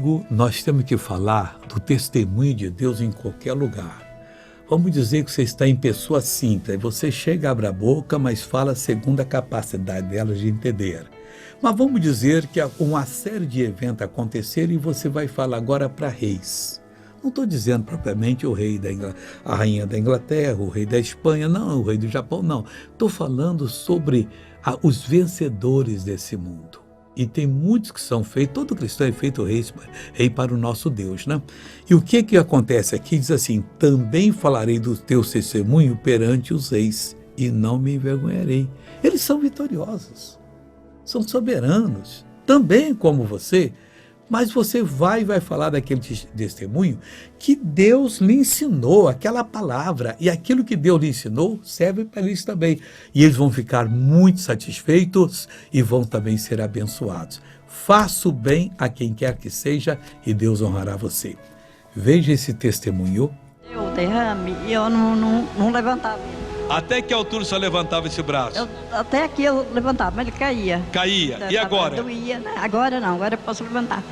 amigo, nós temos que falar do testemunho de Deus em qualquer lugar. Vamos dizer que você está em pessoa simples, você chega, abre a boca, mas fala segundo a capacidade delas de entender. Mas vamos dizer que uma série de eventos aconteceram e você vai falar agora para reis. Não estou dizendo propriamente o rei a rainha da Inglaterra, o rei da Espanha, não, o rei do Japão, não. Estou falando sobre os vencedores desse mundo. E tem muitos que são feitos, todo cristão é feito rei para o nosso Deus, né? E o que acontece aqui? Diz assim, também falarei do teu testemunho perante os reis e não me envergonharei. Eles são vitoriosos, são soberanos, também como você, mas você vai falar daquele testemunho que Deus lhe ensinou, aquela palavra, e aquilo que Deus lhe ensinou serve para eles também. E eles vão ficar muito satisfeitos e vão também ser abençoados. Faça o bem a quem quer que seja e Deus honrará você. Veja esse testemunho. Eu derrame e eu não levantava. Até que altura você levantava esse braço? Até aqui eu levantava, mas ele caía. Caía. E agora? Doía, né? Agora não, agora eu posso levantar.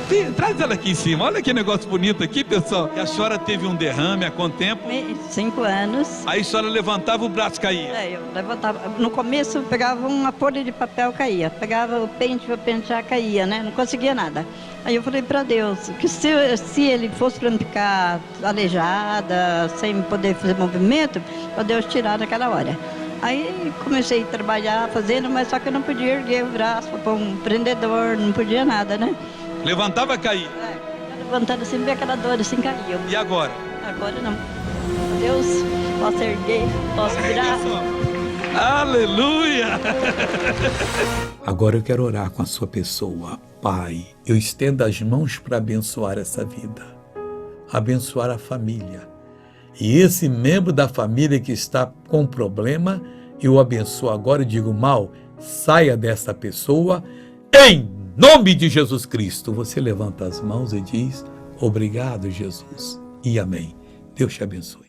Sim, traz ela aqui em cima. Olha que negócio bonito aqui, pessoal. E a senhora teve um derrame há quanto tempo? 5 anos. Aí a senhora levantava, o braço caía? Eu levantava. No começo eu pegava uma folha de papel, caía. Pegava o pente para pentear, caía, né? Não conseguia nada. Aí eu falei para Deus que se ele fosse para ficar aleijada, sem poder fazer movimento, para Deus tirar naquela hora. Aí comecei a trabalhar fazendo, mas só que eu não podia erguer o braço para um prendedor, não podia nada, né? Levantava, caía? Levantando assim, ver aquela dor assim, caía. E agora? Agora não. Deus, posso erguer, posso virar. Aleluia! Agora eu quero orar com a sua pessoa. Pai, eu estendo as mãos para abençoar essa vida, abençoar a família. E esse membro da família que está com problema, eu abençoo agora e digo, mal, saia dessa pessoa, em nome de Jesus Cristo. Você levanta as mãos e diz, obrigado, Jesus, e amém. Deus te abençoe.